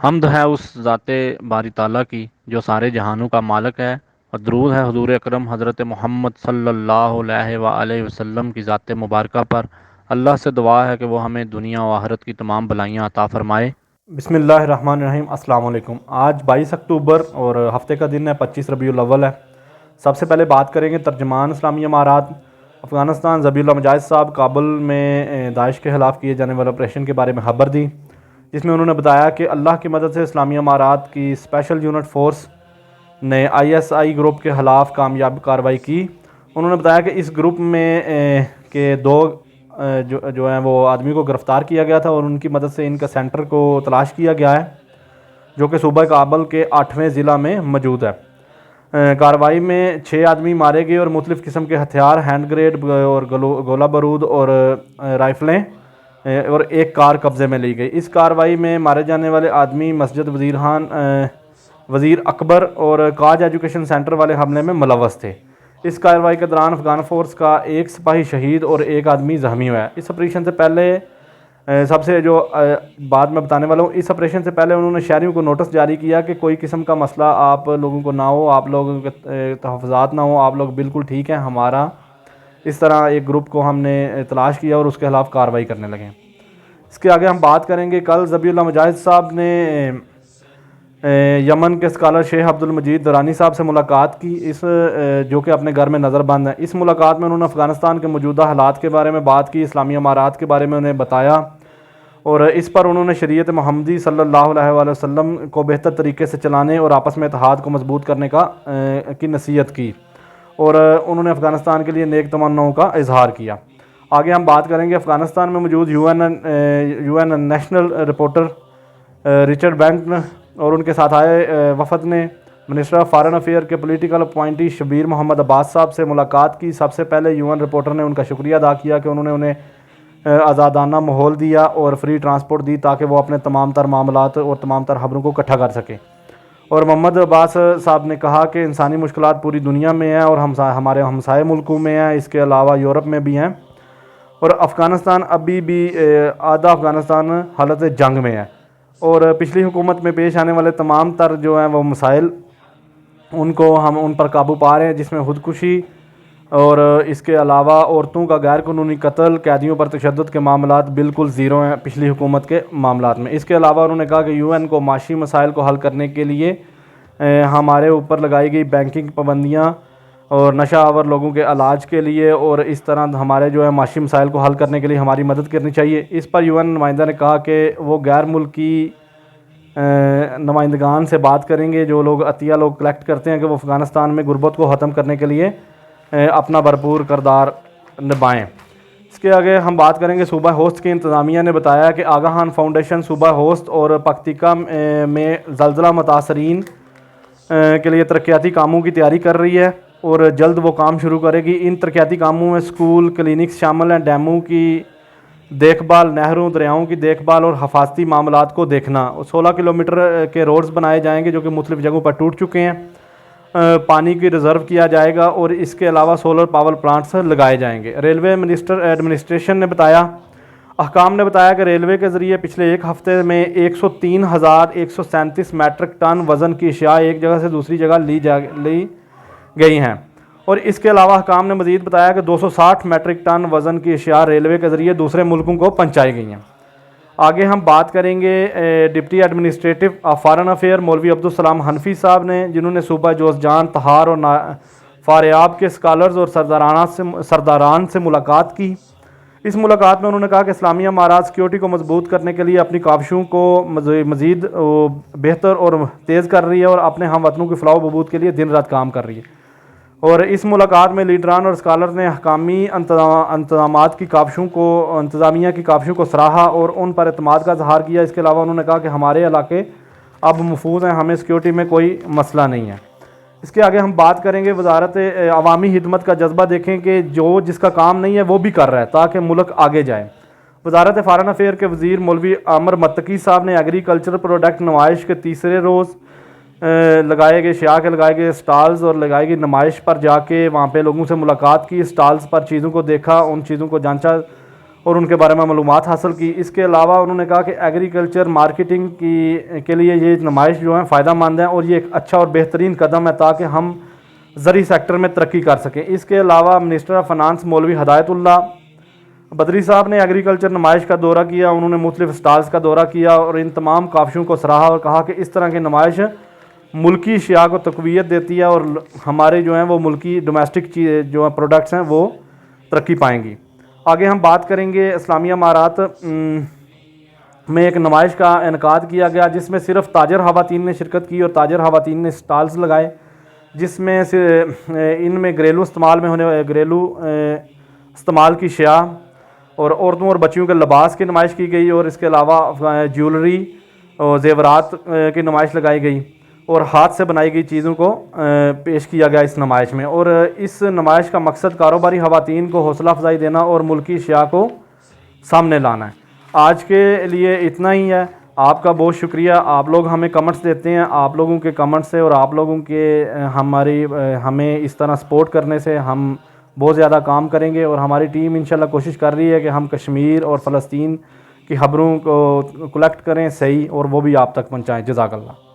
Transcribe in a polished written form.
حمد ہے اس ذات باری تعالیٰ کی جو سارے جہانوں کا مالک ہے، اور درود ہے حضور اکرم حضرت محمد صلی اللہ علیہ وآلہ وسلم کی ذات مبارکہ پر۔ اللہ سے دعا ہے کہ وہ ہمیں دنیا و آخرت کی تمام بلائیاں عطا فرمائے۔ بسم اللہ الرحمن الرحیم۔ السلام علیکم۔ آج 22 اکتوبر اور ہفتے کا دن ہے، 25 ربیع الاول ہے۔ سب سے پہلے بات کریں گے ترجمان اسلامی امارات افغانستان ذبیح اللہ مجاہد صاحب کابل میں داعش کے خلاف کیے جانے والے آپریشن کے بارے میں خبر دی، جس میں انہوں نے بتایا کہ اللہ کی مدد سے اسلامی امارات کی اسپیشل یونٹ فورس نے ISI گروپ کے خلاف کامیاب کارروائی کی۔ انہوں نے بتایا کہ اس گروپ میں کے دو جو ہیں وہ آدمی کو گرفتار کیا گیا تھا، اور ان کی مدد سے ان کا سینٹر کو تلاش کیا گیا ہے، جو کہ صوبہ کابل کے 8ویں ضلع میں موجود ہے۔ کارروائی میں 6 آدمی مارے گئے اور مختلف قسم کے ہتھیار، ہینڈ گریڈ اور گولہ بارود اور رائفلیں اور ایک کار قبضے میں لی گئی۔ اس کارروائی میں مارے جانے والے آدمی مسجد وزیر اکبر اور کاج ایجوکیشن سینٹر والے حملے میں ملوث تھے۔ اس کارروائی کے دوران افغان فورس کا ایک سپاہی شہید اور ایک آدمی زخمی ہوا ہے۔ اس آپریشن سے پہلے سب سے جو بات میں بتانے والا ہوں، اس آپریشن سے پہلے انہوں نے شہریوں کو نوٹس جاری کیا کہ کوئی قسم کا مسئلہ آپ لوگوں کو نہ ہو، آپ لوگوں کے تحفظات نہ ہوں، آپ لوگ بالکل ٹھیک ہیں۔ ہمارا اس طرح ایک گروپ کو ہم نے تلاش کیا اور اس کے خلاف کارروائی کرنے لگے۔ اس کے آگے ہم بات کریں گے، کل ذبیح اللہ مجاہد صاحب نے یمن کے اسکالر شیخ عبد المجید درانی صاحب سے ملاقات کی، جو کہ اپنے گھر میں نظر بند ہیں۔ اس ملاقات میں انہوں نے افغانستان کے موجودہ حالات کے بارے میں بات کی، اسلامی امارات کے بارے میں انہیں بتایا، اور اس پر انہوں نے شریعت محمدی صلی اللہ علیہ وآلہ وسلم کو بہتر طریقے سے چلانے اور آپس میں اتحاد کو مضبوط کرنے کی نصیحت کی، اور انہوں نے افغانستان کے لیے نیک تمناؤں کا اظہار کیا۔ آگے ہم بات کریں گے افغانستان میں موجود U N national reporter Richard Benton اور ان کے ساتھ آئے وفد نے منسٹر آف فارن افیئر کے پولیٹیکل اپوائنٹی شبیر محمد عباس صاحب سے ملاقات کی۔ سب سے پہلے UN رپورٹر نے ان کا شکریہ ادا کیا کہ انہوں نے آزادانہ ماحول دیا اور فری ٹرانسپورٹ دی تاکہ وہ اپنے تمام تر معاملات اور تمام تر خبروں کو اکٹھا کر سکیں۔ اور محمد عباس صاحب نے کہا کہ انسانی مشکلات پوری دنیا میں ہیں اور ہمارے ہمسائے ملکوں میں ہیں، اس کے علاوہ یورپ میں بھی ہیں، اور افغانستان ابھی بھی آدھا افغانستان حالت جنگ میں ہے، اور پچھلی حکومت میں پیش آنے والے تمام تر جو ہیں وہ مسائل ہم ان پر قابو پا رہے ہیں، جس میں خودکشی اور اس کے علاوہ عورتوں کا غیر قانونی قتل، قیدیوں پر تشدد کے معاملات بالکل زیرو ہیں پچھلی حکومت کے معاملات میں۔ اس کے علاوہ انہوں نے کہا کہ UN کو معاشی مسائل کو حل کرنے کے لیے ہمارے اوپر لگائی گئی بینکنگ پابندیاں اور نشہ آور لوگوں کے علاج کے لیے اور اس طرح ہمارے جو ہے معاشی مسائل کو حل کرنے کے لیے ہماری مدد کرنی چاہیے۔ اس پر UN نمائندہ نے کہا کہ وہ غیر ملکی نمائندگان سے بات کریں گے، جو لوگ عطیہ لوگ کلیکٹ کرتے ہیں، کہ وہ افغانستان میں غربت کو ختم کرنے کے لیے اپنا بھرپور کردار نبھائیں۔ اس کے آگے ہم بات کریں گے صوبہ ہوسٹ کی انتظامیہ نے بتایا کہ آگاہان فاؤنڈیشن صوبہ ہوسٹ اور پکتیکا میں زلزلہ متاثرین کے لیے ترقیاتی کاموں کی تیاری کر رہی ہے اور جلد وہ کام شروع کرے گی۔ ان ترقیاتی کاموں میں اسکول، کلینکس شامل ہیں، ڈیموں کی دیکھ بھال، نہروں، دریاؤں کی دیکھ بھال اور حفاظتی معاملات کو دیکھنا۔ 16 کلومیٹر کے روڈز بنائے جائیں گے جو کہ مختلف جگہوں پر ٹوٹ چکے ہیں، پانی کی ریزرو کیا جائے گا، اور اس کے علاوہ سولر پاور پلانٹس لگائے جائیں گے۔ ریلوے منسٹر ایڈمنسٹریشن نے بتایا، حکام نے بتایا کہ ریلوے کے ذریعے پچھلے ایک ہفتے میں 103,137 میٹرک ٹن وزن کی اشیاء ایک جگہ سے دوسری جگہ لی گئی ہیں، اور اس کے علاوہ حکام نے مزید بتایا کہ 260 میٹرک ٹن وزن کی اشیاء ریلوے کے ذریعے دوسرے ملکوں کو پہنچائی گئی ہیں۔ آگے ہم بات کریں گے ڈپٹی ایڈمنسٹریٹو فارن افیئر مولوی عبدالسلام حنفی صاحب نے، جنہوں نے صوبہ جوزجان، تہار اور فاریاب کے اسکالرز اور سرداران سے ملاقات کی۔ اس ملاقات میں انہوں نے کہا کہ اسلامی امارات سیکیورٹی کو مضبوط کرنے کے لیے اپنی کاوشوں کو مزید بہتر اور تیز کر رہی ہے اور اپنے ہم وطنوں کی فلاح و بہبود کے لیے دن رات کام کر رہی ہے۔ اور اس ملاقات میں لیڈران اور اسکالرز نے حکامی انتظامیہ کی کاوشوں کو سراہا اور ان پر اعتماد کا اظہار کیا۔ اس کے علاوہ انہوں نے کہا کہ ہمارے علاقے اب محفوظ ہیں، ہمیں سیکیورٹی میں کوئی مسئلہ نہیں ہے۔ اس کے آگے ہم بات کریں گے وزارت عوامی خدمت کا جذبہ، دیکھیں کہ جس کا کام نہیں ہے وہ بھی کر رہا ہے تاکہ ملک آگے جائے۔ وزارت فارن افیئر کے وزیر مولوی عامر متقی صاحب نے ایگریکلچر پروڈکٹ نمائش کے تیسرے روز لگائے گئے سٹالز اور لگائی گئی نمائش پر جا کے وہاں پہ لوگوں سے ملاقات کی، سٹالز پر چیزوں کو دیکھا، ان چیزوں کو جانچا اور ان کے بارے میں معلومات حاصل کی۔ اس کے علاوہ انہوں نے کہا کہ ایگریکلچر مارکیٹنگ کے لیے یہ نمائش جو ہے فائدہ مند ہے اور یہ ایک اچھا اور بہترین قدم ہے تاکہ ہم زرعی سیکٹر میں ترقی کر سکیں۔ اس کے علاوہ منسٹر آف فنانس مولوی ہدایت اللہ بدری صاحب نے ایگریکلچر نمائش کا دورہ کیا، انہوں نے مختلف سٹالز کا دورہ کیا اور ان تمام کاوشوں کو سراہا اور کہا کہ اس طرح کی نمائش ملکی اشیاء کو تقویت دیتی ہے اور ہمارے جو ہیں وہ ملکی ڈومیسٹک جو پروڈکٹس ہیں وہ ترقی پائیں گی۔ آگے ہم بات کریں گے اسلامیہ امارات میں ایک نمائش کا انعقاد کیا گیا جس میں صرف تاجر خواتین نے شرکت کی اور تاجر خواتین نے سٹالز لگائے، جس میں سے ان میں گھریلو استعمال کی اشیاء اور عورتوں اور بچیوں کے لباس کی نمائش کی گئی اور اس کے علاوہ جیولری اور زیورات کی نمائش لگائی گئی اور ہاتھ سے بنائی گئی چیزوں کو پیش کیا گیا اس نمائش میں۔ اور اس نمائش کا مقصد کاروباری خواتین کو حوصلہ افزائی دینا اور ملکی اشیاء کو سامنے لانا ہے۔ آج کے لیے اتنا ہی ہے۔ آپ کا بہت شکریہ، آپ لوگ ہمیں کمنٹس دیتے ہیں، آپ لوگوں کے کمنٹس سے اور آپ لوگوں کے ہمیں اس طرح سپورٹ کرنے سے ہم بہت زیادہ کام کریں گے اور ہماری ٹیم انشاءاللہ کوشش کر رہی ہے کہ ہم کشمیر اور فلسطین کی خبروں کو کلیکٹ کریں صحیح اور وہ بھی آپ تک پہنچائیں۔ جزاک اللہ۔